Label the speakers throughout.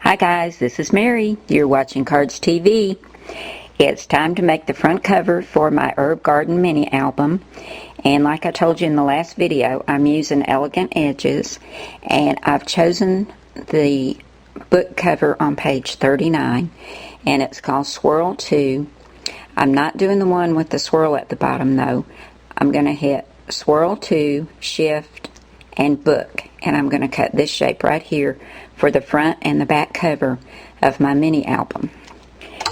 Speaker 1: Hi guys, this is Mary. You're watching Cards TV. It's time to make the front cover for my Herb Garden mini album. And like I told you in the last video, I'm using Elegant Edges. And I've chosen the book cover on page 39. And it's called Swirl 2. I'm not doing the one with the swirl at the bottom though. I'm going to hit Swirl 2, Shift, and Book. And I'm going to cut this shape right here for the front and the back cover of my mini album.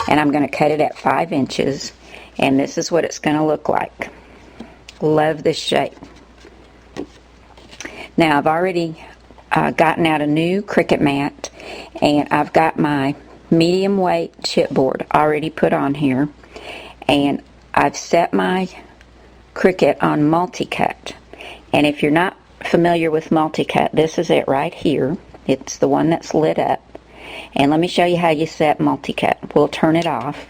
Speaker 1: And I'm going to cut it at 5 inches, and this is what it's going to look like. Love this shape. Now I've already gotten out a new Cricut mat, and I've got my medium weight chipboard already put on here, and I've set my Cricut on multi-cut. And if you're not familiar with multi-cut, this is it right here. It's the one that's lit up. And let me show you how you set multi-cut. We'll turn it off.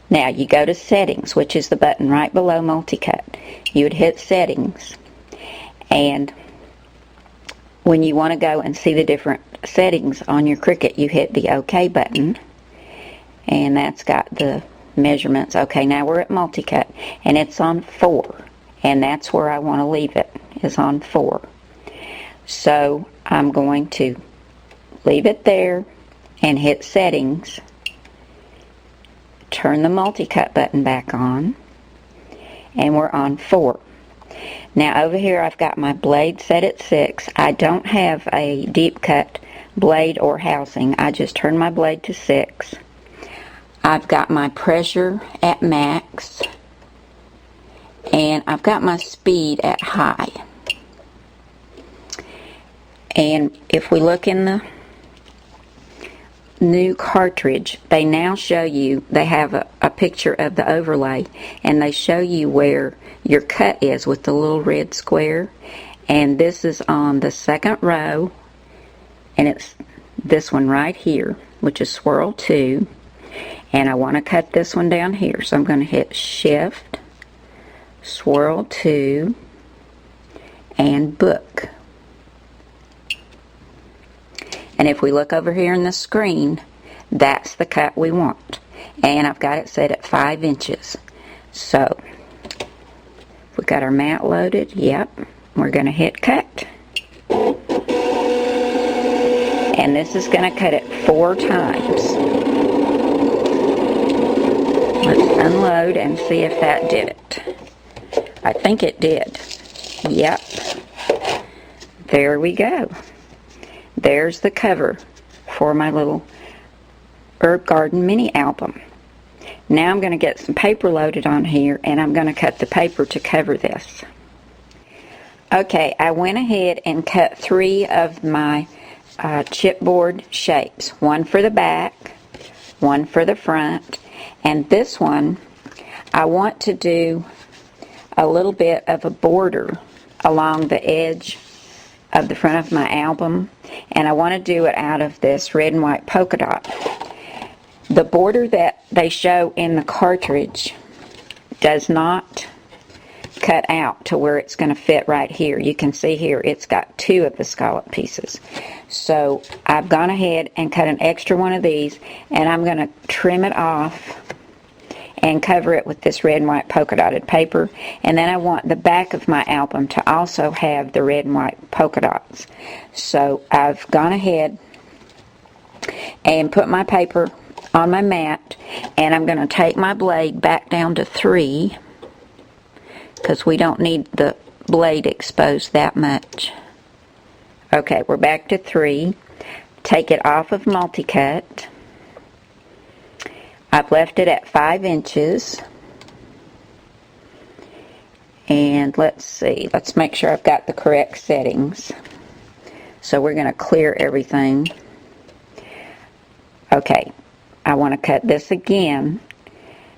Speaker 1: Now you go to Settings, which is the button right below multi-cut. You would hit Settings, and when you want to go and see the different settings on your Cricut, you hit the OK button, and that's got the measurements. Okay, now we're at multi-cut, and it's on 4, and that's where I want to leave it, is on 4. So I'm going to leave it there and hit Settings, turn the multi-cut button back on, and we're on 4. Now over here I've got my blade set at 6. I don't have a deep cut blade or housing. I just turn my blade to 6. I've got my pressure at max, and I've got my speed at high. And if we look in the new cartridge, they now show you, they have a picture of the overlay, and they show you where your cut is with the little red square. And this is on the second row, and it's this one right here, which is Swirl 2. And I want to cut this one down here, so I'm going to hit Shift, Swirl 2, and Book. And if we look over here in the screen, that's the cut we want. And I've got it set at 5 inches. So, we got our mat loaded. Yep. We're going to hit Cut. And this is going to cut it 4 times. Let's unload and see if that did it. I think it did. Yep. There we go. There's the cover for my little Herb Garden mini album. Now I'm going to get some paper loaded on here, and I'm going to cut the paper to cover this. Okay, I went ahead and cut 3 of my chipboard shapes. One for the back, one for the front, and this one I want to do a little bit of a border along the edge of the front of my album, and I want to do it out of this red and white polka dot. The border that they show in the cartridge does not cut out to where it's going to fit right here. You can see here it's got 2 of the scallop pieces. So I've gone ahead and cut an extra one of these, and I'm going to trim it off and cover it with this red and white polka dotted paper. And then I want the back of my album to also have the red and white polka dots. So I've gone ahead and put my paper on my mat, and I'm going to take my blade back down to 3 because we don't need the blade exposed that much. Okay, we're back to 3. Take it off of multi-cut. I've left it at 5 inches. And let's see, let's make sure I've got the correct settings. So we're going to clear everything. Okay, I want to cut this again.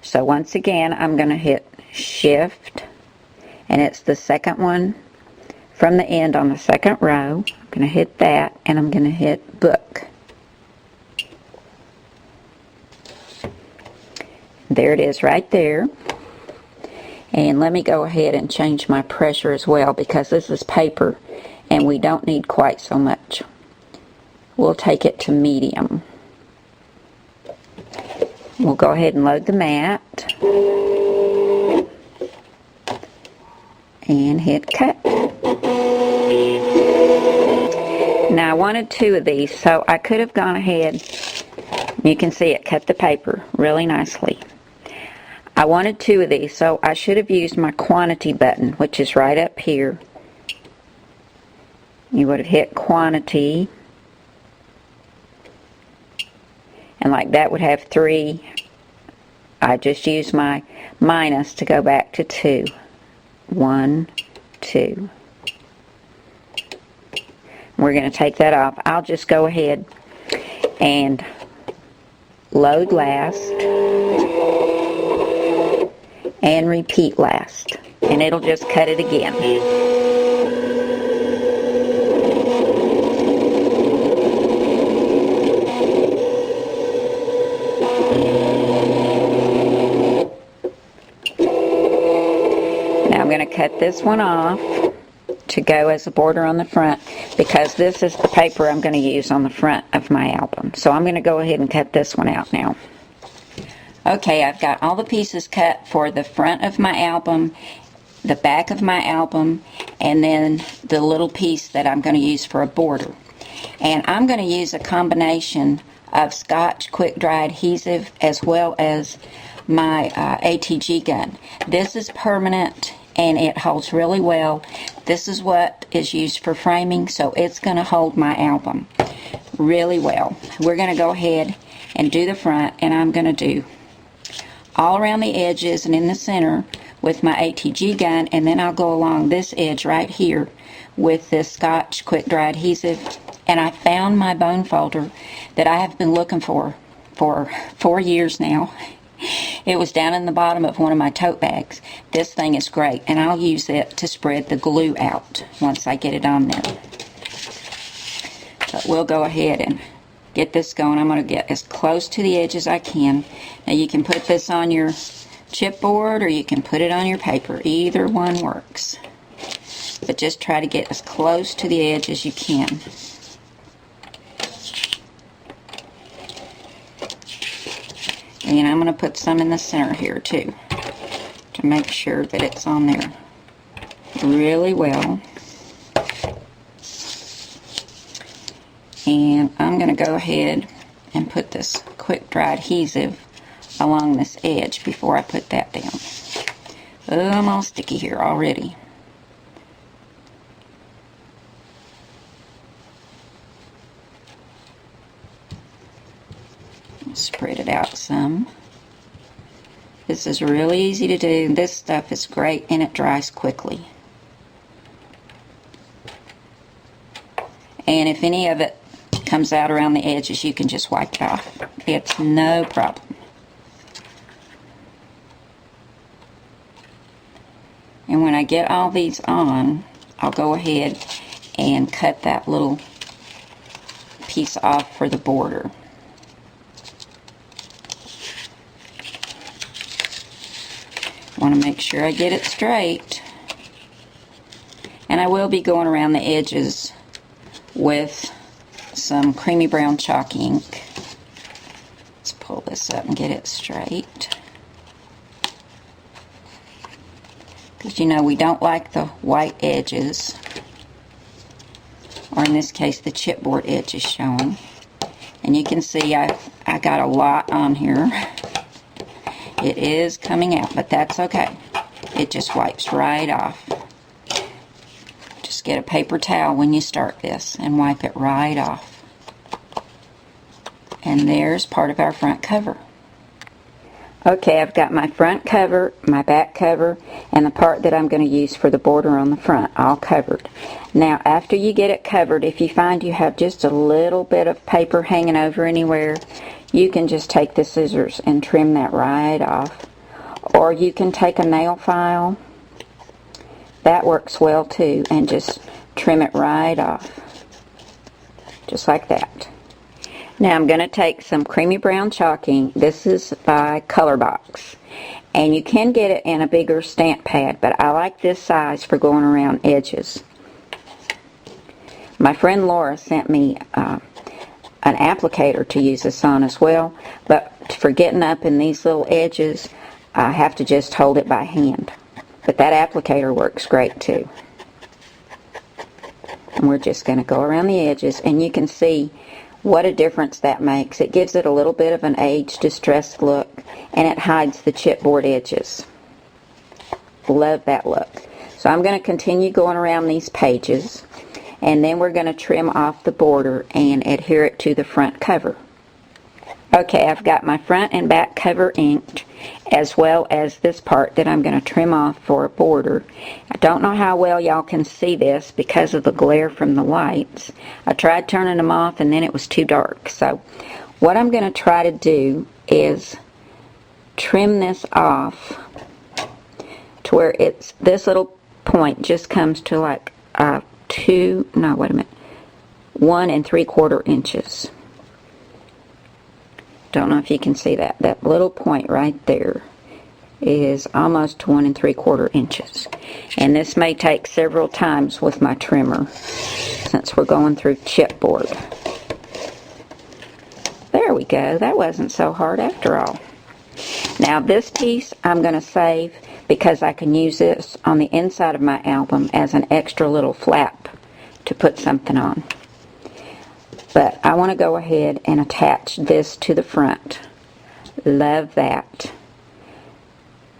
Speaker 1: So once again, I'm going to hit Shift, and it's the second one from the end on the second row. I'm going to hit that, and I'm going to hit Book. There it is right there. And let me go ahead and change my pressure as well, because this is paper and we don't need quite so much. we'll take it to medium. We'll go ahead and load the mat and hit cut. Now I wanted 2 of these, so I could have gone ahead, you can see it cut the paper really nicely. I wanted 2 of these, so I should have used my quantity button, which is right up here. You would have hit quantity, and like that would have 3. I just used my minus to go back to 2. 1, 2. We're going to take that off. I'll just go ahead and load last and repeat last, and it'll just cut it again. Now I'm going to cut this one off to go as a border on the front, because this is the paper I'm going to use on the front of my album. So I'm going to go ahead and cut this one out now. Okay, I've got all the pieces cut for the front of my album, the back of my album, and then the little piece that I'm going to use for a border. And I'm going to use a combination of Scotch Quick Dry Adhesive as well as my ATG gun. This is permanent and it holds really well. This is what is used for framing, so it's going to hold my album really well. We're going to go ahead and do the front, and I'm going to do all around the edges and in the center with my ATG gun, and then I'll go along this edge right here with this Scotch Quick Dry Adhesive. And I found my bone folder that I have been looking for 4 years now. It was down in the bottom of one of my tote bags. This thing is great, and I'll use it to spread the glue out once I get it on there. But we'll go ahead and get this going. I'm going to get as close to the edge as I can. Now you can put this on your chipboard or you can put it on your paper. Either one works. But just try to get as close to the edge as you can. And I'm going to put some in the center here too, to make sure that it's on there really well. And I'm going to go ahead and put this quick dry adhesive along this edge before I put that down. Oh, I'm all sticky here already. Spread it out some. This is really easy to do. This stuff is great and it dries quickly. And if any of it comes out around the edges, you can just wipe it off. It's no problem. And when I get all these on, I'll go ahead and cut that little piece off for the border. Want to make sure I get it straight. And I will be going around the edges with some creamy brown chalk ink. Let's pull this up and get it straight. Because you know we don't like the white edges, or in this case the chipboard edge is showing. And you can see I got a lot on here. It is coming out, but that's okay. It just wipes right off. Just get a paper towel when you start this and wipe it right off. And there's part of our front cover. Okay, I've got my front cover, my back cover, and the part that I'm going to use for the border on the front all covered. Now, after you get it covered, if you find you have just a little bit of paper hanging over anywhere, you can just take the scissors and trim that right off. Or you can take a nail file. That works well too, and just trim it right off. Just like that. Now I'm going to take some creamy brown chalk ink. This is by Colorbox. And you can get it in a bigger stamp pad, but I like this size for going around edges. My friend Laura sent me an applicator to use this on as well, but for getting up in these little edges, I have to just hold it by hand. But that applicator works great too. And we're just going to go around the edges, and you can see what a difference that makes. It gives it a little bit of an aged, distressed look, and it hides the chipboard edges. Love that look. So I'm going to continue going around these pages, and then we're going to trim off the border and adhere it to the front cover. Okay, I've got my front and back cover inked, as well as this part that I'm going to trim off for a border. I don't know how well y'all can see this because of the glare from the lights. I tried turning them off and then it was too dark. So what I'm going to try to do is trim this off to where it's this little point just comes to like 1 3/4 inches. Don't know if you can see that. That little point right there is almost 1 3/4 inches. And this may take several times with my trimmer since we're going through chipboard. There we go. That wasn't so hard after all. Now this piece I'm going to save because I can use this on the inside of my album as an extra little flap to put something on. But I want to go ahead and attach this to the front. Love that.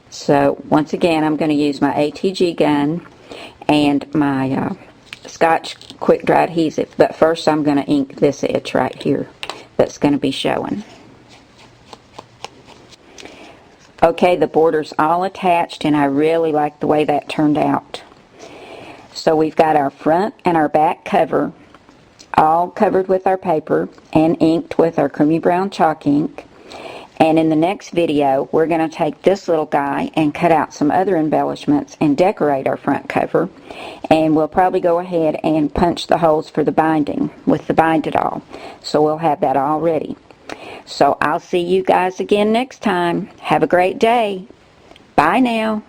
Speaker 1: So once again, I'm going to use my ATG gun and my Scotch quick dry adhesive. But first I'm going to ink this edge right here that's going to be showing. Okay, the border's all attached, and I really like the way that turned out. So we've got our front and our back cover all covered with our paper and inked with our creamy brown chalk ink. And in the next video, we're going to take this little guy and cut out some other embellishments and decorate our front cover. And we'll probably go ahead and punch the holes for the binding with the Bind-It-All. So we'll have that all ready. So I'll see you guys again next time. Have a great day. Bye now.